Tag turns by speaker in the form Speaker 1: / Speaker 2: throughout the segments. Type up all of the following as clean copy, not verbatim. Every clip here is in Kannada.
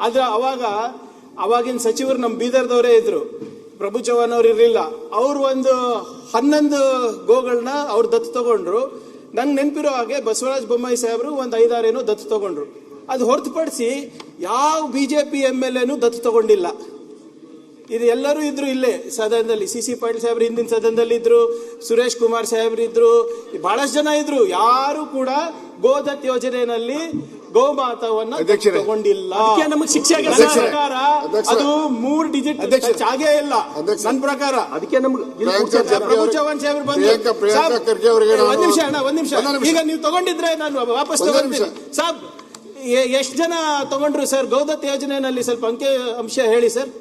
Speaker 1: ಆದ್ರೆ ಅವಾಗಿನ ಸಚಿವರು ನಮ್ಮ ಬೀದರ್ದವರೇ ಇದ್ರು, ಪ್ರಭು ಚವ್ಹಾಣ್ ಅವ್ರು ಇರಲಿಲ್ಲ. ಅವರು ಒಂದು 11 ಗೋಗಳನ್ನ ಅವ್ರು ದತ್ತು ತಗೊಂಡ್ರು. ನಂಗೆ ನೆನಪಿರೋ ಹಾಗೆ ಬಸವರಾಜ ಬೊಮ್ಮಾಯಿ ಸಾಹೇಬರು ಒಂದು 5-6 ಏನೋ ದತ್ತು ತಗೊಂಡ್ರು. ಅದು ಹೊರತುಪಡಿಸಿ ಯಾವ BJP MLAನೂ ದತ್ತು ತಗೊಂಡಿಲ್ಲ. ಇದು ಎಲ್ಲರೂ ಇದ್ರು ಇಲ್ಲೇ ಸದನದಲ್ಲಿ. CC ಪಾಟೀಲ್ ಸಾಹೇಬ್ರು ಹಿಂದಿನ ಸದನದಲ್ಲಿ ಇದ್ರು, ಸುರೇಶ್ ಕುಮಾರ್ ಸಾಹೇಬ್ರು ಇದ್ರು, ಬಹಳಷ್ಟು ಜನ ಇದ್ರು. ಯಾರು ಕೂಡ ಗೋದತ್ ಯೋಜನೆಯಲ್ಲಿ ಗೋಮಾತವನ್ನ ತಗೊಂಡಿಲ್ಲ. ನಮಗೆ ಶಿಕ್ಷೆ ಪ್ರಕಾರ ಅದು 3 ಡಿಜಿಟ್ ಆಗೇ ಇಲ್ಲ ನನ್ನ ಪ್ರಕಾರ. ಅದಕ್ಕೆ ನಮ್ಗೆ ಪ್ರಭು ಚವ್ಹಾಣ್ ಸಾಹೇಬ್ರು ಬಂದು ಒಂದ್ ನಿಮಿಷ ಈಗ ನೀವು ತಗೊಂಡಿದ್ರೆ ನಾನು ವಾಪಸ್ ತಗೊಂಡಿದ್ದೀನಿ ಸಾಬ್. ಎಷ್ಟು ಜನ ತಗೊಂಡ್ರು ಸರ್ ಗೋದತ್ ಯೋಜನೆಯಲ್ಲಿ? ಸ್ವಲ್ಪ ಅಂಶ ಹೇಳಿ ಸರ್.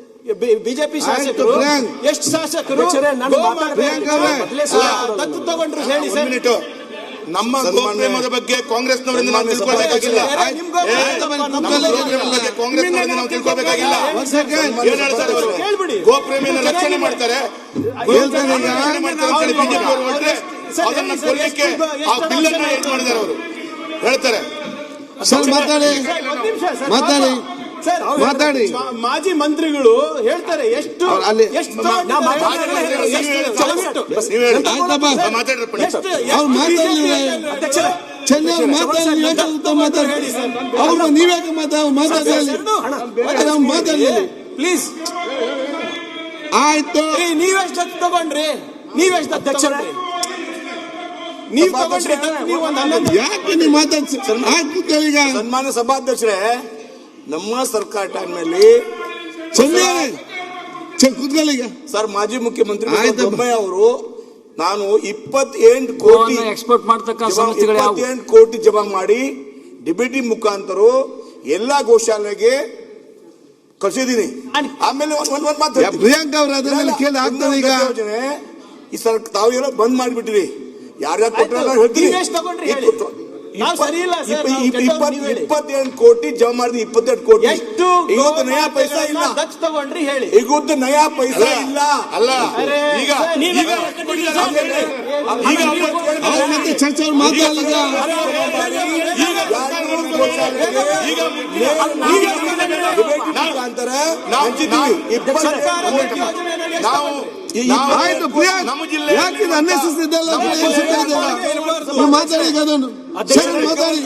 Speaker 1: ಬಿಜೆಪಿ ಶಾಸಕರು ಎಷ್ಟು ಶಾಸಕರು ದತ್ತು ತಗೊಂಡ್ರು ಹೇಳಿ ಸರ್.
Speaker 2: ನಮ್ಮ ಗೋಪ್ರೇಮದ ಬಗ್ಗೆ ಕಾಂಗ್ರೆಸ್ನವರಿಂದ ನಾವು ತಿಳ್ಕೊಳ್ಬೇಕಾಗಿಲ್ಲ. ಕಾಂಗ್ರೆಸ್ನವರಿಂದ ನಾವು ತಿಳ್ಕೊಳ್ಬೇಕಾಗಿಲ್ಲ. ಗೋಪ್ರೇಮಿಯನ್ನು ರಕ್ಷಣೆ ಮಾಡ್ತಾರೆ, ಬಿಜೆಪಿ ಅವರು ಹೊರಟ್ರೆ ಅದನ್ನ ಕೊಲ್ಲಕ್ಕೆ ಆ ಬಿಲ್ ಅನ್ನ ಇದು ಮಾಡಿದ್ದಾರೆ. ಅವರು ಹೇಳ್ತಾರೆ
Speaker 3: ಮಾತಾಡಿ.
Speaker 1: ಮಾಜಿ ಮಂತ್ರಿಗಳು ಹೇಳ್ತಾರೆ ಎಷ್ಟು
Speaker 3: ನೀವ್ಯಾಕೆ ಮಾತಾಡಿ
Speaker 1: ಪ್ಲೀಸ್.
Speaker 3: ಆಯ್ತು,
Speaker 1: ನೀವೆಷ್ಟು ತಗೊಂಡ್ರಿ? ನೀವೆಷ್ಟು ಅಧ್ಯಕ್ಷರೇ ನೀವು ತಗೊಂಡ್ರಿ?
Speaker 3: ಯಾಕೆ ನೀವು ಮಾತಾಡ್ಸಿ?
Speaker 2: ಸನ್ಮಾನ್ಯ ಸಭಾಧ್ಯಕ್ಷರೇ, ನಮ್ಮ ಸರ್ಕಾರ ಟೈಮ್ನಲ್ಲಿ ಸರ್ ಮಾಜಿ ಮುಖ್ಯಮಂತ್ರಿ ಬೊಮ್ಮಾಯಿ ಅವರು ನಾನು 28 ಕೋಟಿ
Speaker 4: ಎಕ್ಸ್ಪೋರ್ಟ್ ಮಾಡ್ತಕ್ಕ
Speaker 2: 28 ಕೋಟಿ ಜಮಾ ಮಾಡಿ ಡಿಬಿಟಿ ಮುಖಾಂತರ ಎಲ್ಲಾ ಗೋಶಾಲೆಗೆ ಕಳಿಸಿದೀನಿ. ಆಮೇಲೆ
Speaker 3: ಪ್ರಿಯಾಂಕಾ ಅವರು ಅದನ್ನೆಲ್ಲ ಕೇಳಿ ಆಗ್ತದೆ. ಈಗ
Speaker 2: ಯೋಜನೆ ಈ ಸರ್ ತಾವು ಏನೋ ಬಂದ್ ಮಾಡಿಬಿಟ್ಟಿರಿ. ಯಾರ್ಯಾರು ಕೊಟ್ಟರೆ ಹೇಳ್ತೀನಿ. 28 ಕೋಟಿ ಜಮಾ ಮಾಡಿದ್ವಿ. 28 ಕೋಟಿ
Speaker 1: ಎಷ್ಟು
Speaker 2: ಇವತ್ತು ನಯಾ ಪೈಸಾ ಇಲ್ಲ.
Speaker 1: ತಗೊಂಡ್ರಿ ಹೇಳಿ.
Speaker 2: ಇವತ್ತು ನಯಾ ಪೈಸಾ ಇಲ್ಲ. ಅಲ್ಲ ಈಗ
Speaker 3: ಮತ್ತೆ ಚರ್ಚೆ ಮಾತಾಡಲಿಲ್ಲ. ಆಯ್ತು ಪ್ರಿಯಾಂಕ್, ಯಾಕೆ ಅನ್ನೆಸೆಸರಿ ಮಾತಾಡಿ ಅದನ್ನು ಮಾತಾಡಿ.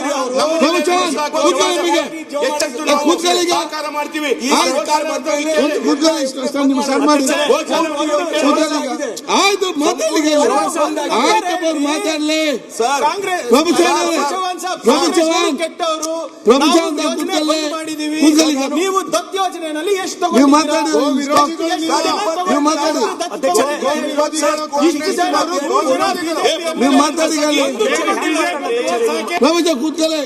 Speaker 3: ಆಯ್ತು ಮಾತಾಡಲಿ. ಪ್ರಭು ಚವ್ಹಾಣ್
Speaker 1: ನೀವು ದತ್ ಯೋಜನೆಯಲ್ಲಿ ಎಷ್ಟು
Speaker 3: ಮಾತಾಡಿ. ನೀವು ಮಾತಾಡಿ. ಪ್ರಭುಜ ಕೂತ್ಕೊಳ್ಳಿ.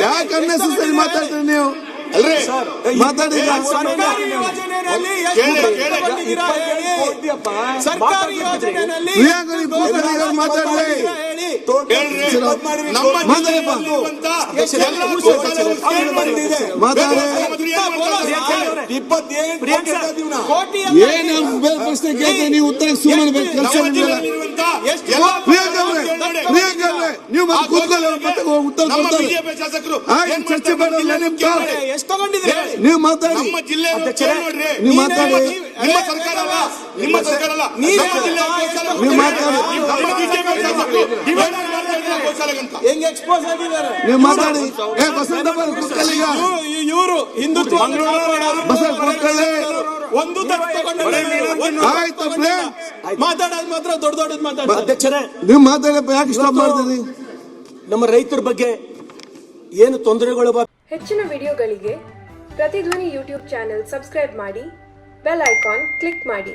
Speaker 3: ಯಾಕೆ ಅನ್ನೆಸೆಸರಿ ಮಾತಾಡ್ತೀರಿ ನೀವು?
Speaker 2: ಅಲ್ರಿ
Speaker 3: ಮಾತಾಡಿ.
Speaker 1: ಸರ್ಕಾರಿ ಯೋಜನೆಯಲ್ಲಿ
Speaker 3: ಮಾತಾಡ್ಲಿ. ಏನು ಪ್ರಶ್ನೆ ಕೇಳ್ತೀವಿ, ನೀವು ಉತ್ತರ ಸುಮ್ಮನೆ ನೀವು ಕೂತ್ಕೊಳ್ಳಿ. ಉತ್ತರ ಚರ್ಚೆ ಮಾಡಿಲ್ಲ.
Speaker 1: ಎಷ್ಟು ತಗೊಂಡಿದ್ರೆ
Speaker 3: ನೀವು ಮಾತಾಡಿ.
Speaker 2: ನಮ್ಮ ಜಿಲ್ಲೆ
Speaker 3: ನೀವು ಮಾತಾಡಿ.
Speaker 2: ನಿಮ್ಮ ಸರ್ಕಾರ ಅಲ್ಲ, ನಿಮ್ಮ ಸರ್ಕಾರ ಅಲ್ಲ,
Speaker 3: ನೀವು ಮಾತಾಡಿ.
Speaker 1: ಹೆಂಗ್ ಎಕ್ಸ್ಪೋಸ್ ಆಗಿದ್ದಾರೆ?
Speaker 3: ನೀವು ಮಾತಾಡಿ.
Speaker 1: ಇವರು ಹಿಂದುತ್ವ ಒಂದು
Speaker 3: ಆಯ್ತು.
Speaker 1: ಮಾತಾಡೋದು ಮಾತ್ರ ದೊಡ್ಡದು ಮಾತಾಡ.
Speaker 4: ಅಧ್ಯಕ್ಷರೇ,
Speaker 3: ನೀವು ಮಾತಾಡಪ್ಪ. ಯಾಕೆ ಸ್ಟಾಪ್ ಮಾಡ್ತೀರಿ?
Speaker 4: ನಮ್ಮ ರೈತರ ಬಗ್ಗೆ ಏನು ತೊಂದರೆಗಳು?
Speaker 5: ಹೆಚ್ಚಿನ ವಿಡಿಯೋಗಳಿಗೆ ಪ್ರತಿಧ್ವನಿ ಯೂಟ್ಯೂಬ್ ಚಾನೆಲ್ ಸಬ್ಸ್ಕ್ರೈಬ್ ಮಾಡಿ, ಬೆಲ್ ಐಕಾನ್ ಕ್ಲಿಕ್ ಮಾಡಿ.